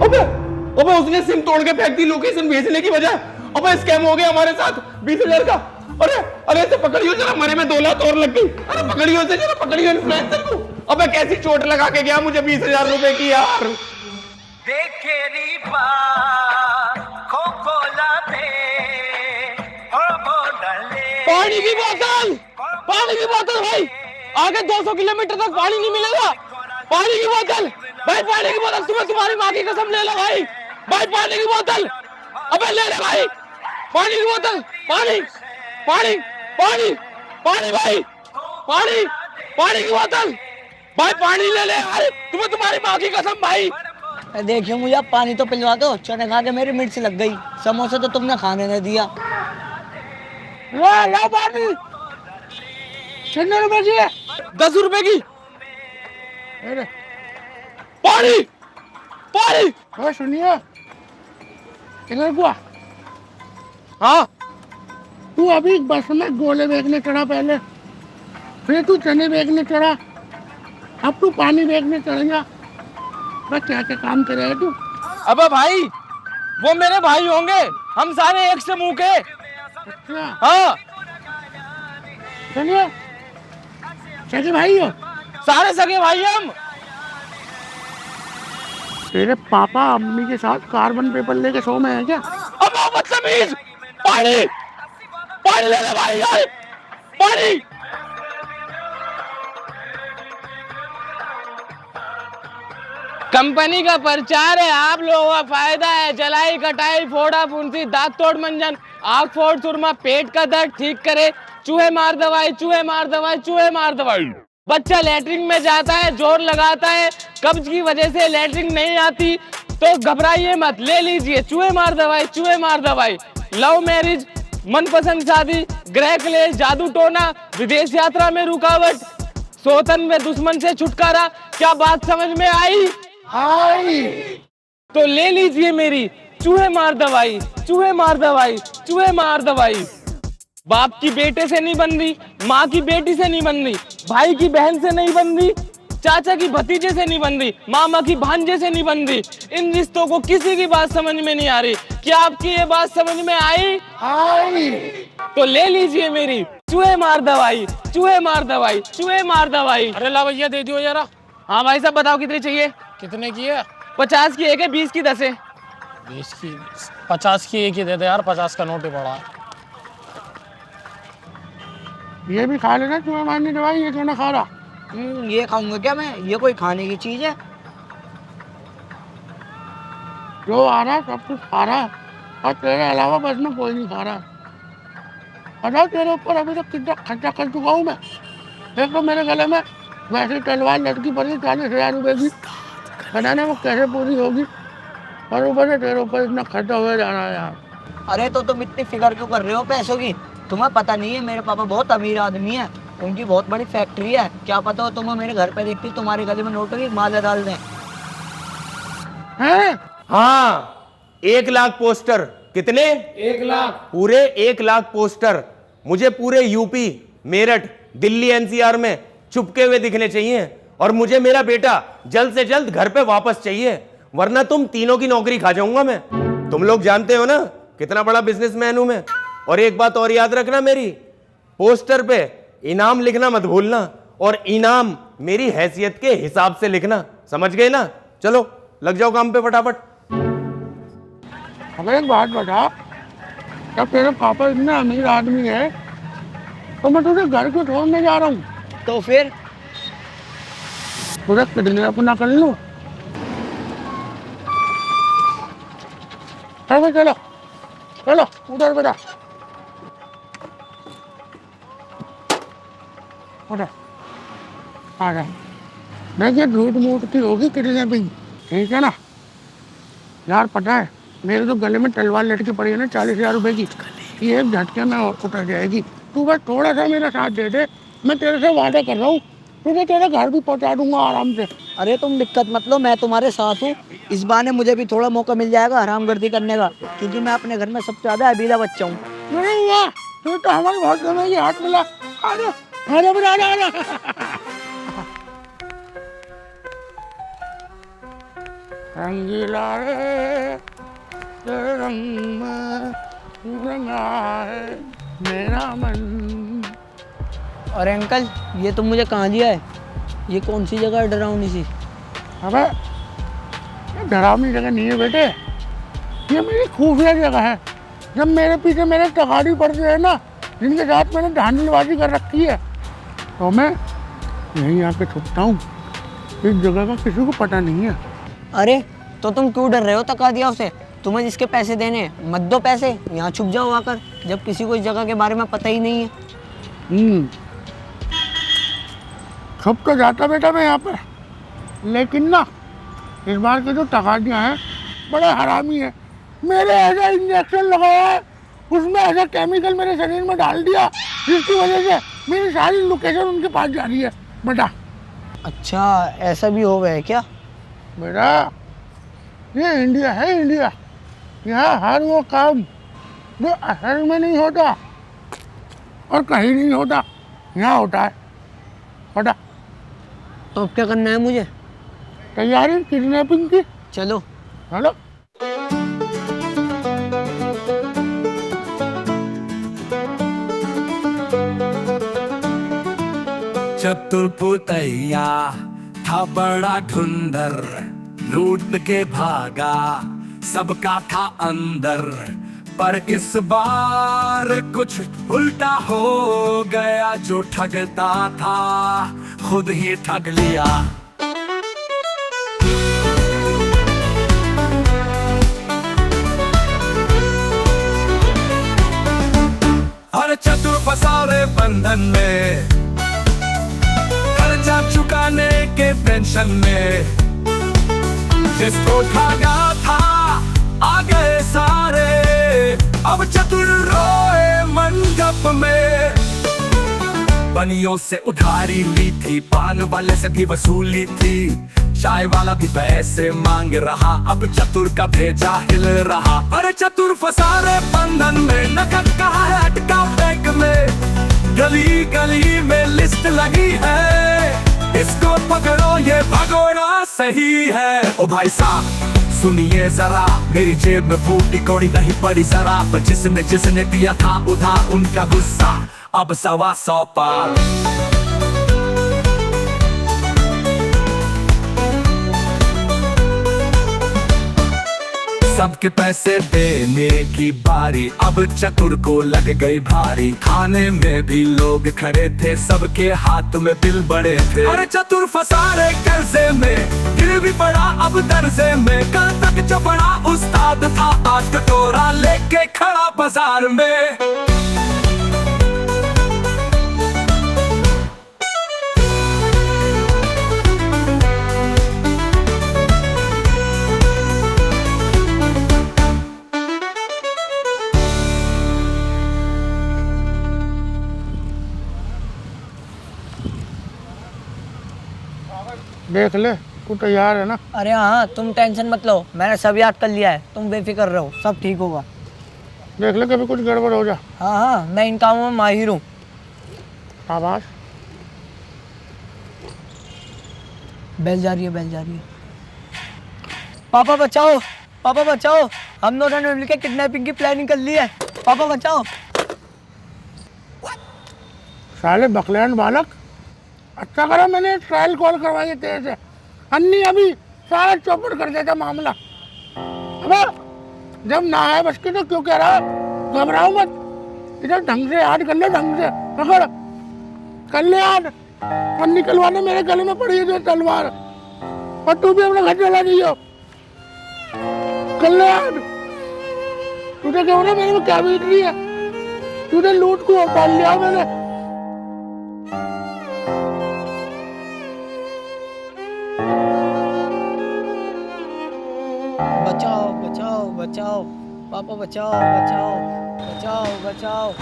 अबे उसने सिम तोड़ के फेंक दी लोकेशन भेजने की वजह। अबे स्कैम हो गया हमारे साथ 20,000 का। अरे इसे पकड़ियो जरा, मरे में 2 लाख और लग गई। अरे पकड़ियो इसे जरा, पकड़ियो इन्फ्लुएंसर को। अबे कैसी चोट लगा के गया मुझे 20,000 रुपए की यार। पानी की बोतल, पानी की बोतल भाई, आगे 200 किलोमीटर तक पानी नहीं मिलेगा। पानी की बोतल भाई, पानी की बोतल, तुम्हें तुम्हारी माँ की कसम ले लो भाई। भाई पानी की बोतल, अबे ले ले भाई, पानी की बोतल, पानी पानी पानी पानी भाई, पानी पानी की बोतल भाई, पानी ले ले भाई, तुम्हें तुम्हारी माँ की कसम भाई। देखियो मुझे आप पानी तो पिलवा दो, चने खा के मेरी मिर्च लग गई, समोसे तो तुमने खाने नहीं दिया। ला पानी, कितने रुपए की है? 10 रुपए की। अरे पानी पानी। अरे सुनिए, इधर को आ। हाँ, तू अभी बस में गोले बेचने चढ़ा पहले, फिर तू चने बेचने चढ़ा, अब तू पानी बेचने चढ़ेगा। बस क्या क्या काम करेगा तू? अबे भाई वो मेरे भाई होंगे, हम सारे एक से मुंह के। अच्छा, हाँ, सुनिए, सगे भाई हो? सारे सगे भाई हम। तेरे पापा अम्मी के साथ कार्बन पेपर लेके सो में है क्या? अब बदतमीज, पानी पानी ले ले भाई यार, पानी। कंपनी का प्रचार है, आप लोगों का फायदा है। जलाई कटाई फोड़ा फुंसी दांत तोड़ मंजन आग फोड़ सुरमा पेट का दर्द ठीक करे, चूहे मार दवाई चूहे मार दवाई चूहे मार दवाई। बच्चा लैट्रिन में जाता है, जोर लगाता है, कब्ज की वजह से लैट्रिन नहीं आती तो घबराइए मत, ले लीजिए चूहे मार दवाई चूहे मार दवाई। लव मैरिज, मनपसंद शादी, ग्रह क्लेश, जादू टोना, विदेश यात्रा में रुकावट, सोतन में दुश्मन से छुटकारा। क्या बात समझ में आई? तो ले लीजिए मेरी चूहे मार दवाई चूहे मार दवाई चूहे मार दवाई। बाप की बेटे से नहीं बन रही, माँ की बेटी से नहीं बन रही, भाई की बहन से नहीं बन रही, चाचा की भतीजे से नहीं बन रही, मामा की भांजे से नहीं बन रही। इन रिश्तों को किसी की बात समझ में नहीं आ रही। क्या आपकी ये बात समझ में आई? तो ले लीजिए मेरी चूहे मार दवाई चूहे मार दवाई चूहे मार दवाई। अरे ला भैया दे दियो जरा। हाँ भाई साहब बताओ कितनी चाहिए? कितने की है? 50 की एक है, 20 की 10 है। 20 की 50 की एक ही दे दे यार, 50 का नोट ही पड़ा है। ये भी खा लेना चूहे मारने दवाई, ये क्यों ना खा रहा? ये खाऊंगा क्या मैं? ये कोई खाने की चीज है? जो आ रहा सब कुछ खा रहा है और तेरे अलावा बस में कोई नहीं खा रहा। बताओ तेरे ऊपर अभी तक कितना खर्चा कर चुका हूँ मैं। एक तो मेरे गले में वैसे तलवार लटकी पड़ी 40,000 रुपए की, पता नहीं वो कैसे पूरी होगी, और ऊपर से तेरे ऊपर इतना खर्चा हुआ जा रहा है यार। अरे तो तुम इतनी फिक्र क्यों कर रहे हो पैसों की? तुम्हें पता नहीं है मेरे पापा बहुत अमीर आदमी है, उनकी बहुत बड़ी फैक्ट्री है। क्या पता हो तुम्हें मेरे घर पे देखती तुम्हारे गले में नोटों की माला डाल दें। हैं? हाँ, 1 लाख पोस्टर। कितने? 1 लाख। पूरे 1 लाख पोस्टर मुझे पूरे यूपी, मेरठ, दिल्ली, एनसीआर में चुपके हुए दिखने चाहिए, और मुझे मेरा बेटा जल्द से जल्द घर पे वापस चाहिए, वरना तुम तीनों की नौकरी खा जाऊंगा मैं। तुम लोग जानते हो ना कितना बड़ा बिजनेसमैन हूं मैं। और एक बात और याद रखना, मेरी पोस्टर पे इनाम लिखना मत भूलना, और इनाम मेरी हैसियत के हिसाब से लिखना, समझ गए ना? चलो लग जाओ काम पे फटाफट। अब एक बात बता, जब तेरे पापा इतने अमीर आदमी है तो मैं तुझे घर को छोड़ने जा रहा हूँ, तो फिर तुझे किडनी अपना कर लूँ। चलो चलो चलो उधर बेटा, उधर आ जा। देखिए झूठ मूठ की होगी किडनी भी, ठीक है ना? यार पता है मेरे तो गले में तलवार लटकी पड़ी है ना 40,000 रुपए की, ये एक झटके में और उतर जाएगी। तू बस थोड़ा सा मेरा साथ दे दे, मैं तेरे से वादा कर रहा हूँ, तुझे तेरे घर भी पहुँचा दूंगा आराम से। अरे तुम दिक्कत मत लो, मैं तुम्हारे साथ हूँ। इस बहाने मुझे भी थोड़ा मौका मिल जाएगा हरामगर्दी करने का, क्योंकि मैं अपने घर में सबसे ज़्यादा अबीला बच्चा हूँ। अरे वाह, तू तो हमारी बहुत समय की हाथ मिला। आजा आजा बेटा, आजा आजा। रंगीला रे तेरे रंग में रंगा है मेरा मन। अरे अंकल, ये तुम मुझे कहाँ लिया है? ये कौन सी जगह है डरावनी सी? अबे ये डरावनी जगह नहीं है बेटे, ये मेरी खुफिया जगह है। जब मेरे पीछे मेरे तगाड़ी पड़ते हैं ना, जिनके साथ मैंने धांधलीबाजी कर रखी है, तो मैं यहीं आके छुपता हूँ। इस जगह का किसी को पता नहीं है। अरे तो तुम क्यों डर रहे हो तका दिया उसे? तुम्हें जिसके पैसे देने हैं मत दो पैसे, यहाँ छुप जाओ आकर, जब किसी को इस जगह के बारे में पता ही नहीं है। छुप तो जाता बेटा मैं यहाँ पर, लेकिन ना इस बार के जो तगाड़ियाँ हैं बड़े हरामी है। मेरे ऐसा इंजेक्शन लगाया है, उसमें ऐसा केमिकल मेरे शरीर में डाल दिया, जिसकी वजह से मेरी सारी लोकेशन उनके पास जा रही है बेटा। अच्छा, ऐसा भी हो गया है क्या? बेटा ये इंडिया है, इंडिया। यहाँ हर वो काम जो असल में नहीं होता और कहीं नहीं होता, यहाँ होता है बेटा। तो अब क्या करना है मुझे? तैयारी किडनैपिंग की। चलो चलो। चतुर था बड़ा ढुंढर, लूट के भागा सबका था अंदर, पर इस बार कुछ उल्टा हो गया। जो ठगता था खुद ही ठग लिया। हर चतुर फंसा रे बंधन में, कर्जा चुकाने के टेंशन में। जिसको ठगा था आ गए सारे, अब चतुर रोए मंडप में। बनियों से उधारी ली थी, पान वाले से भी वसूली थी, चाय वाला भी पैसे मांग रहा, अब चतुर का भेजा हिल रहा। अरे चतुर फंसा रे बंधन में, नकद का है अटका बैंक में। गली गली में लिस्ट लगी है, इसको पकड़ो ये भगोड़ा सही है। ओ भाई साहब सुनिए जरा, मेरी जेब में फूटी कौड़ी नहीं पड़ी जरा, पर जिसने जिसने दिया था उधार उनका गुस्सा अब 125 पार। सबके पैसे देने की बारी, अब चतुर को लग गई भारी। खाने में भी लोग खड़े थे, सबके हाथ में बिल बड़े थे। अरे चतुर फंसा रे कर्जे में, गिर भी पड़ा अब दर्जे में। कल तक जो बड़ा उस्ताद था, आज कटोरा लेके खड़ा बाजार में। देख ले, तू तैयार है ना? अरे हाँ, तुम टेंशन मत लो, मैंने सब याद कर लिया है, तुम बेफिक्र रहो, सब ठीक होगा। देख ले कभी कुछ गड़बड़ हो जा। हाँ हाँ, मैं इन कामों में माहिर हूँ। शाबाश। बैल जा रही है, बैल जा रही है। पापा बचाओ, पापा बचाओ, हम दोनों ने मिलकर किडनैपिंग की प्लानिंग कर ली है, पापा बचाओ। साले बकलैन बालक, अच्छा करा मैंने ट्रायल कॉल करवाई तेरे से, अन्नी अभी सारा चौपट कर देता मामला। अबे जब ना है बस की तो क्यों कह रहा, घबराओ मत, इधर ढंग से याद कर ले, ढंग से पकड़ कर ले याद। और निकलवाने मेरे गले में पड़ी है जो तलवार, और तू भी अपने घर चला जाइयो, कर ले याद। तुझे क्या ना मेरे में क्या बीत रही है, तुझे लूट को पाल लिया मैंने। बचाओ बचाओ बचाओ पापा बचाओ बचाओ बचाओ बचाओ।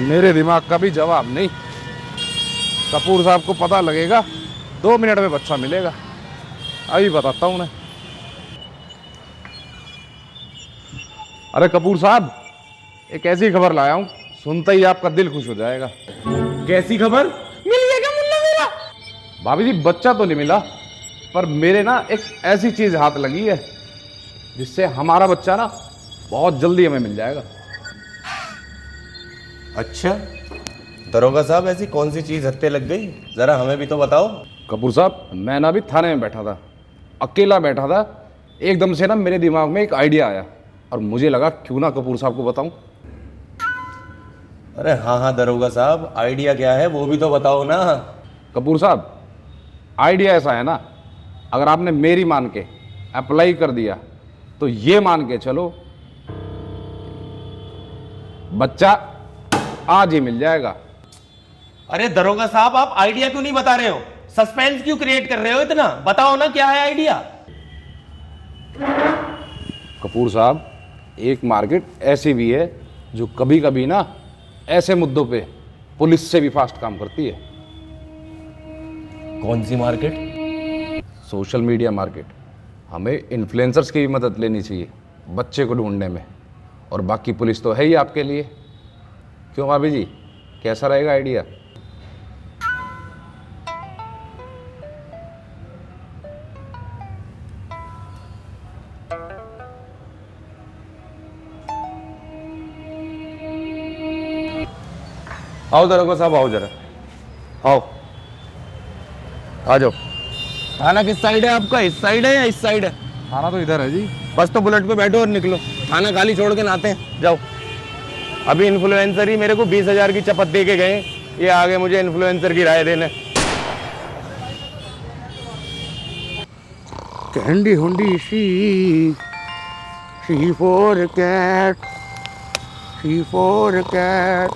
मेरे दिमाग का भी जवाब नहीं। कपूर साहब को पता लगेगा, 2 मिनट में बच्चा मिलेगा। अभी बताता हूँ उन्हें। अरे कपूर साहब, एक ऐसी खबर लाया हूँ, सुनते ही आपका दिल खुश हो जाएगा। कैसी खबर? मिल गया क्या मुन्ना मेरा? भाभी जी, बच्चा तो नहीं मिला, पर मेरे ना एक ऐसी चीज हाथ लगी है जिससे हमारा बच्चा ना बहुत जल्दी हमें मिल जाएगा। अच्छा, दरोगा साहब ऐसी कौन सी चीज हत्थे लग गई, जरा हमें भी तो बताओ। कपूर साहब, मैं ना अभी थाने में बैठा था, अकेला बैठा था, एकदम से ना मेरे दिमाग में एक आइडिया आया और मुझे लगा क्यों ना कपूर साहब को बताऊं। अरे हाँ हाँ दरोगा साहब, आइडिया क्या है वो भी तो बताओ ना। कपूर साहब, आइडिया ऐसा है ना, अगर आपने मेरी मान के अप्लाई कर दिया तो ये मान के चलो बच्चा आज ही मिल जाएगा। अरे दरोगा साहब, आप आइडिया क्यों नहीं बता रहे हो? सस्पेंस क्यों क्रिएट कर रहे हो इतना? बताओ ना क्या है आइडिया। कपूर साहब, एक मार्केट ऐसी भी है जो कभी कभी ना ऐसे मुद्दों पे पुलिस से भी फास्ट काम करती है। कौन सी मार्केट? Social media market. हमें इन्फ्लुएंसर्स की भी मदद लेनी चाहिए बच्चे को ढूंढने में, और बाकी पुलिस तो है ही आपके लिए। क्यों भाभी जी, कैसा रहेगा आइडिया? आओ दरोगा साहब, आओ जरा, आओ, आ जाओ। थाना किस साइड है आपका? इस साइड है या इस साइड है? थाना तो इधर है जी। बस तो बुलेट पे बैठो और निकलो, थाना खाली छोड़ के नाते हैं, जाओ। अभी इन्फ्लुएंसर ही मेरे को 20,000 की चपत दे के गए, ये आगे मुझे इन्फ्लुएंसर की राय देने। कैंडी हुंडी C for cat, C for cat,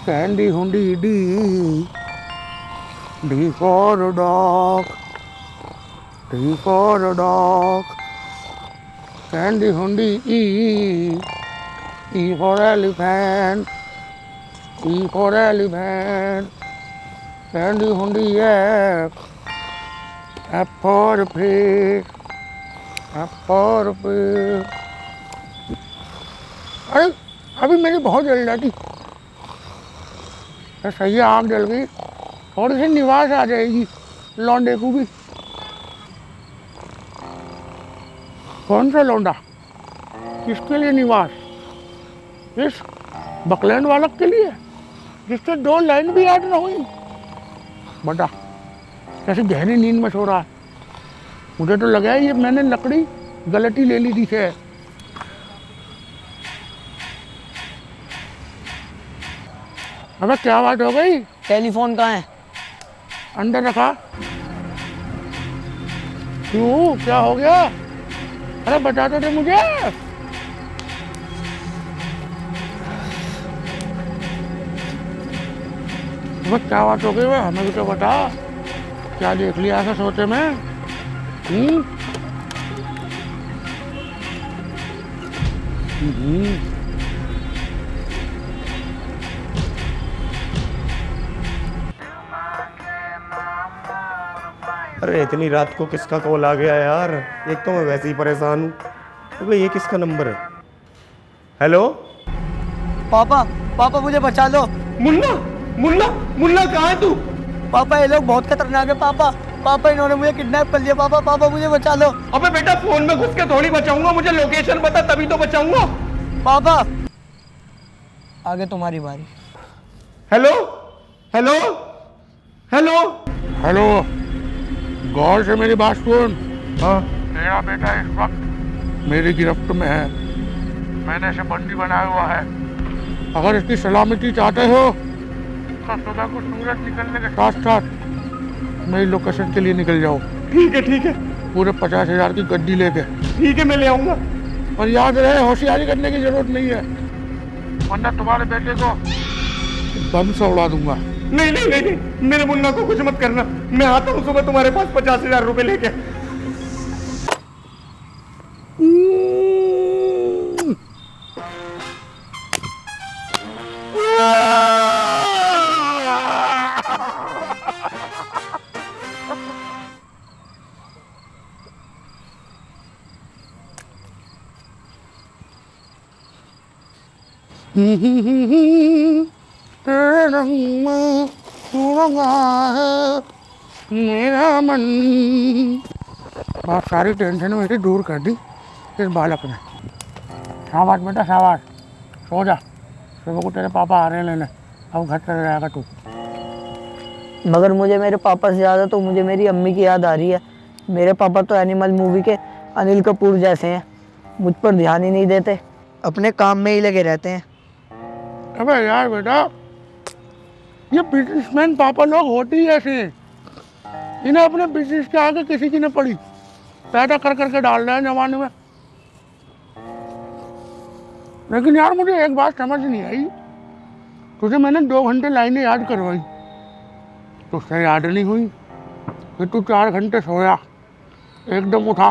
कैंडी हुंडी D for dog, D for dog, कैंडी हुंडी E for elephant, E for elephant, कैंडी हुंडी F for fish, F for fish। अरे अभी मेरी बहुत जल जाती, सही है, आँख जल गई, और इसे निवास आ जाएगी लौंडे को भी। कौन सा लौंडा? किसके लिए निवास? इस बकलैंड वालक के लिए, जिससे 2 लाइन भी ऐड ना हुई। बता कैसे गहरी नींद में सो रहा है। मुझे तो लगा है ये मैंने लकड़ी गलती ले ली थी है। अबे क्या बात हो गई? टेलीफोन कहाँ है? अंदर रखा। क्यों, क्या हो गया? अरे बता तो दे मुझे। अबे क्या बात हो गई? हमें भी तो बता, क्या देख लिया ऐसा सोचे में? अरे इतनी रात को किसका कॉल आ गया यार? एक तो मैं वैसे ही परेशान हूँ। अबे ये किसका नंबर है? हेलो पापा, पापा मुझे बचा लो। मुन्ना, मुन्ना, मुन्ना कहाँ है तू? पापा ये लोग बहुत खतरनाक है पापा, पापा इन्होंने मुझे किडनैप कर लिया। पापा, पापा मुझे बचा लो। अबे बेटा, फोन में घुस के थोड़ी बचाऊंगा, मुझे लोकेशन बता तभी तो बचाऊंगा। पापा आगे तुम्हारी बारी। हेलो हेलो हेलो हेलो, गौर से मेरी बात सुन। हाँ, मेरा बेटा इस वक्त मेरी गिरफ्त में है। मैंने इसे बंदी बनाया हुआ है। अगर इसकी सलामती चाहते हो तो सुबह को सूरज निकलने के साथ साथ मेरी लोकेशन के लिए निकल जाओ। ठीक है, ठीक है। पूरे 50,000 की गड्डी लेके। ठीक है, मैं ले आऊंगा। और याद रहे, होशियारी करने की जरूरत नहीं है, वरना तुम्हारे बेटे को बम से उड़ा दूंगा। नहीं नहीं नहीं नहीं, मेरे मुन्ना को कुछ मत करना। मैं आता हूँ सुबह तुम्हारे पास 50,000 रुपए लेके। तेरे रंग में रंगा है मेरा मन। बहुत सारी टेंशन मेरी दूर कर दी इस बालक ने। शाबाश बेटा शाबाश, सो जा, सुबह को तेरे पापा आ रहे हैं लेने, अब घर चले जाएगा तू। मगर मुझे मेरे पापा से ज़्यादा तो मुझे मेरी अम्मी की याद आ रही है। मेरे पापा तो एनिमल मूवी के अनिल कपूर जैसे हैं, मुझ पर ध्यान ही नहीं देते, अपने काम में ही लगे रहते हैं। अबे यार बेटा, ये बिजनेसमैन पापा लोग होते ही ऐसे हैं। इन्हें अपने बिजनेस के आगे किसी की न पड़ी, पैदा कर करके डाल रहे हैं जमाने में। लेकिन यार मुझे एक बात समझ नहीं आई, तुझे मैंने 2 घंटे लाइनें याद करवाई, तुझसे याद नहीं हुई कि तू 4 घंटे सोया, एकदम उठा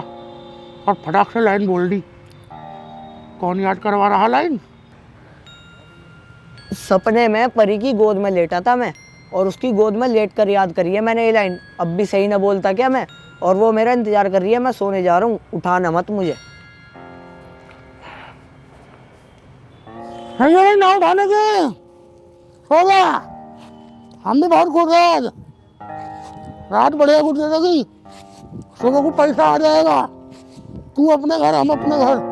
और फटाक से लाइन बोल दी। कौन याद करवा रहा लाइन? सपने में परी की गोद में लेटा था मैं, और उसकी गोद में लेट कर याद करी है मैंने ये लाइन। अब भी सही ना बोलता क्या मैं? और वो मेरा इंतजार कर रही है, मैं सोने जा रहा हूँ, उठाना मत मुझे। ना उठाने के, सो जा, हम भी बहुत खुश हैं आज, रात बढ़िया गुजरेगी, सुबह को पैसा आ जाएगा, तू अपने घर हम अपने घर।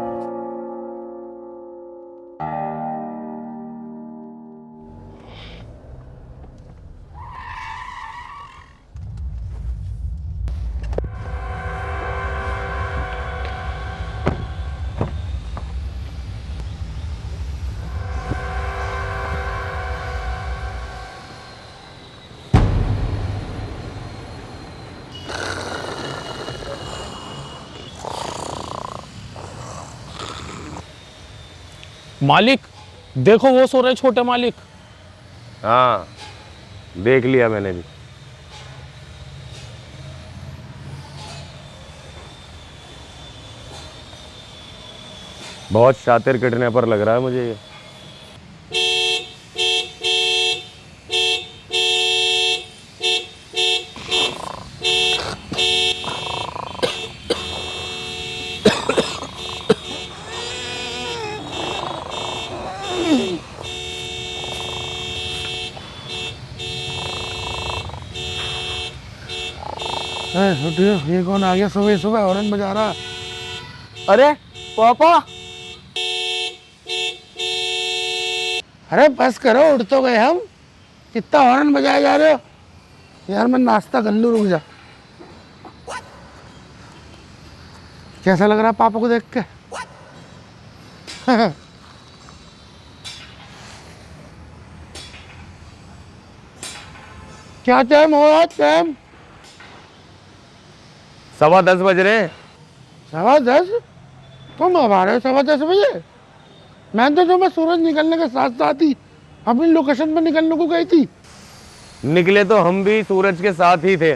मालिक देखो वो सो रहे छोटे मालिक। हाँ देख लिया मैंने भी। बहुत शातिर किडनैपर लग रहा है मुझे ये। ये कौन आ गया सुबह सुबह, हॉर्न बजा रहा? अरे पापा, अरे बस करो, उठ तो गए हम, कितना हॉर्न बजाए जा रहे हो यार। मैं नाश्ता कर लूँ, रुक जा। कैसा लग रहा है पापा को देख के? क्या टाइम हो रहा है? टाइम 10:15 बज रहे हैं। 10:15? तुम अब आ रहे हो 10:15 बजे? मैं तो तुम्हें सूरज निकलने के साथ साथ ही अपनी लोकेशन पर निकलने को गई थी। निकले तो हम भी सूरज के साथ ही थे,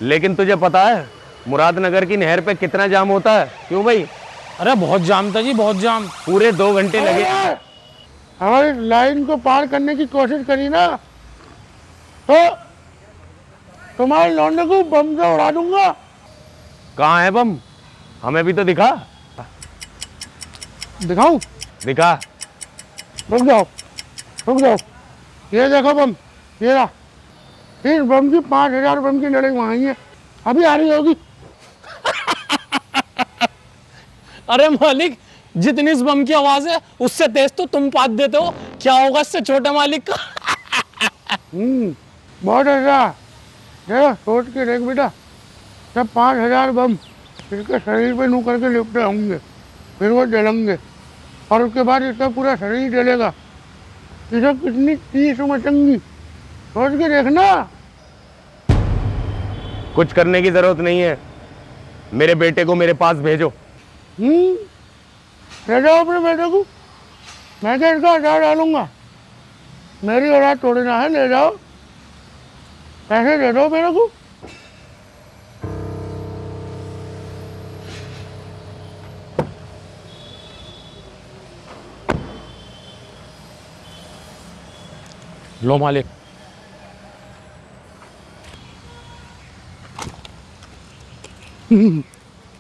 लेकिन तुझे पता है मुरादनगर की नहर पे कितना जाम होता है? क्यों भाई? अरे बहुत जाम था जी, बहुत जाम, पूरे 2 घंटे लगे। हमारी लाइन को पार करने की कोशिश करी ना तो तुम्हारे लौंडे को बम से उड़ा दूंगा। कहाँ है बम? हमें भी तो दिखा। दिखाऊं? दिखा। रुक जाओ, रुक जाओ, ये देखो बम, ये रहा। इस बम की 5,000 बम की लड़ाई वहाँ है, अभी आ रही होगी। अरे मालिक, जितनी इस बम की आवाज है उससे तेज तो तुम पात देते हो, क्या होगा इससे छोटे मालिक का? बहुत अच्छा। देखो सोच के देख बेटा, जब 5,000 बम इसके शरीर पे नू करके लिपटे होंगे, फिर वो जलेंगे और उसके बाद इसका पूरा शरीर जलेगा, इसे कितनी तीस मचेंगी, सोच के देखना। कुछ करने की जरूरत नहीं है, मेरे बेटे को मेरे पास भेजो। ले जाओ अपने बेटे को, मैं तो इसका अचार डालूंगा। मेरी औलाद तोड़ना है, ले जाओ, पैसे दे दो मेरे को। लो मालिक।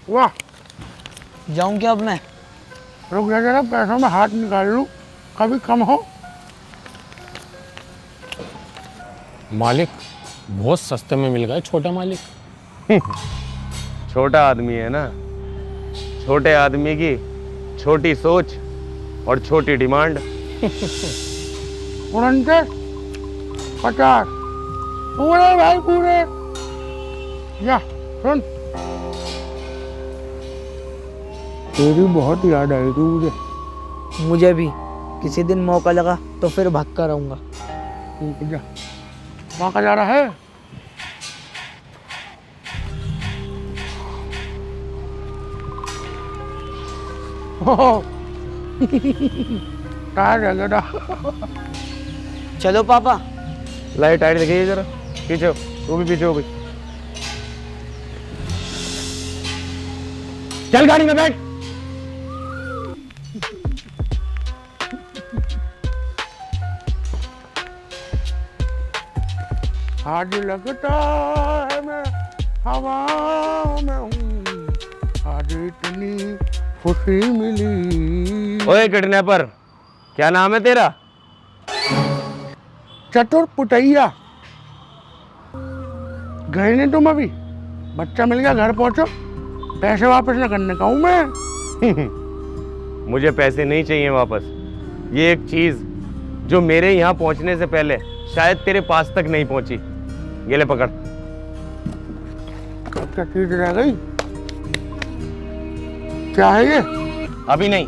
वाह, जाऊं क्या अब मैं? रुक जा जरा, पैसों में हाथ निकाल लूं, कभी कम हो। मालिक बहुत सस्ते में मिल गए छोटा मालिक। छोटा आदमी है ना, छोटे आदमी की छोटी सोच और छोटी डिमांड। 49, 50 पूरे भाई पूरे। या सुन, तेरी बहुत याद आएगी मुझे। मुझे भी किसी दिन मौका लगा तो फिर भाग कर आऊँगा। जा, मौका जा रहा है। टायर है बेटा। चलो पापा। लाइट टाइट दिखाइए जरा, पीछे वो भी पीछे हो गई। चल गाड़ी में बैठ। आज लगता है मैं हवा में हूँ, आज इतनी खुशी मिली। ओए किडनैपर, क्या नाम है तेरा? चतुर पुटैया। गए नहीं तुम अभी? बच्चा मिल गया, घर पहुंचो। पैसे वापस न करने का हूं मैं। मुझे पैसे नहीं चाहिए वापस। ये एक चीज जो मेरे यहाँ पहुंचने से पहले शायद तेरे पास तक नहीं पहुंची, ये ले पकड़। क्या चीज रह गई? क्या है ये? अभी नहीं,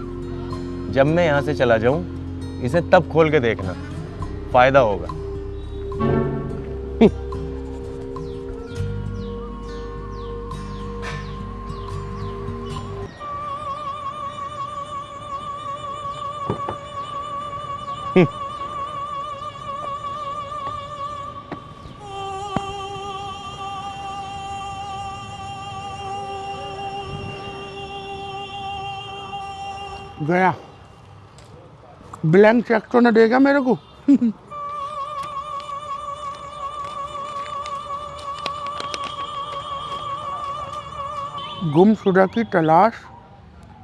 जब मैं यहाँ से चला जाऊं इसे तब खोल के देखना, फायदा होगा। गया। ब्लैंक चेक तो न देगा मेरे को? गुमशुदा की तलाश,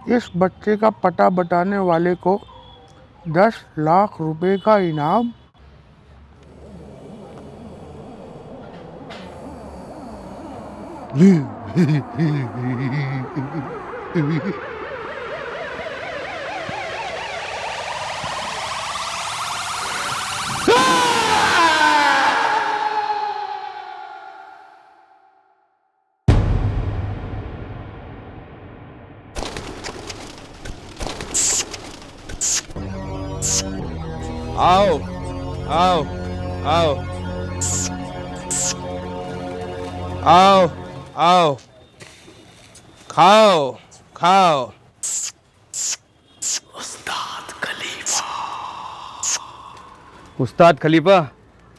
इस बच्चे का पता बताने वाले को 10 लाख रुपए का इनाम। आओ आओ आओ आओ आओ, खाओ खाओ। उस्ताद खलीफा,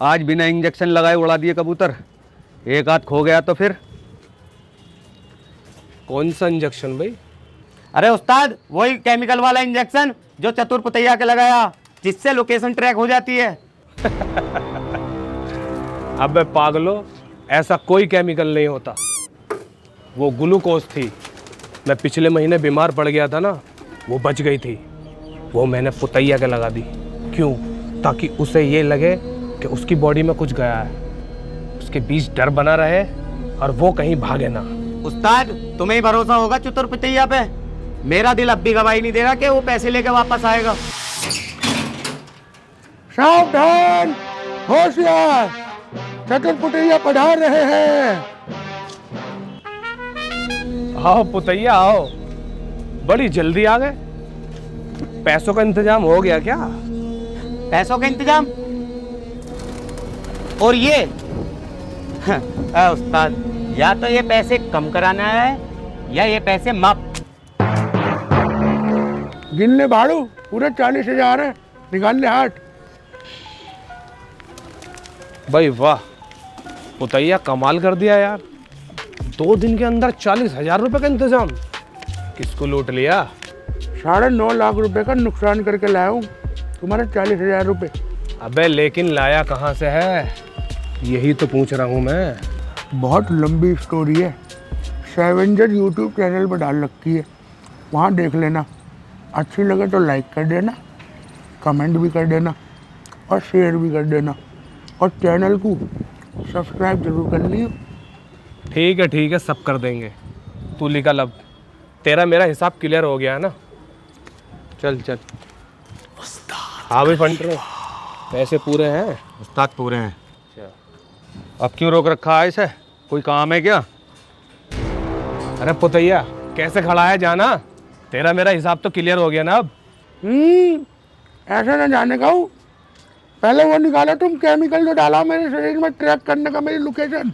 आज बिना इंजेक्शन लगाए उड़ा दिए कबूतर। एक हाथ खो गया तो फिर? कौन सा इंजेक्शन भाई? अरे उस्ताद, वही केमिकल वाला इंजेक्शन जो चतुर पुतैया के लगाया, जिससे लोकेशन ट्रैक हो जाती है। अबे पागलो, ऐसा कोई केमिकल नहीं होता। वो ग्लूकोज थी। मैं पिछले महीने बीमार पड़ गया था ना, वो बच गई थी। वो मैंने पुतैया के लगा दी। क्यों? ताकि उसे ये लगे कि उसकी बॉडी में कुछ गया है, उसके बीच डर बना रहे और वो कहीं भागे ना। उस्ताद, तुम्हें ही भरोसा होगा चतुर पुतैया पे? मेरा दिल अब भी गवाही नहीं दे रहा कि वो पैसे लेके वापस आएगा। सावधान, होशियार, चतुर पुतैया पधार रहे हैं। आओ पुतैया आओ, बड़ी जल्दी आ गए। पैसों का इंतजाम हो गया क्या? पैसों का इंतजाम? और ये उस्ताद, या तो ये पैसे कम कराना है या ये पैसे माफ। गिन ले भाड़ू, पूरे 40,000 है, निकाल ले हाथ। भाई वाह, पुतैया कमाल कर दिया यार, 2 दिन के अंदर 40,000 रुपए का इंतजाम। किसको लूट लिया? 9.5 लाख रुपए का नुकसान करके लाया हूँ तुम्हारे 40,000 रुपए। अबे लेकिन लाया कहाँ से है, यही तो पूछ रहा हूँ मैं। बहुत लंबी स्टोरी है, सैवेंजर यूट्यूब चैनल पर डाल रखी है, वहाँ देख लेना। अच्छी लगे तो लाइक कर देना, कमेंट भी कर देना और शेयर भी कर देना, और चैनल को सब्सक्राइब जरूर कर लियो। ठीक है, सब कर देंगे। तू निकल अब, तेरा मेरा हिसाब क्लियर हो गया है ना। चल चल। हाँ भाई फंड रहे, पैसे पूरे हैं? उस्ताद पूरे हैं। अब क्यों रोक रखा है इसे, कोई काम है क्या? अरे पुतैया कैसे खड़ा है जाना, तेरा मेरा हिसाब तो क्लियर हो गया ना अब। ऐसा ना जाने का हूँ, पहले वो निकालो तुम केमिकल जो डाला मेरे शरीर में ट्रैक करने का, मेरी लोकेशन।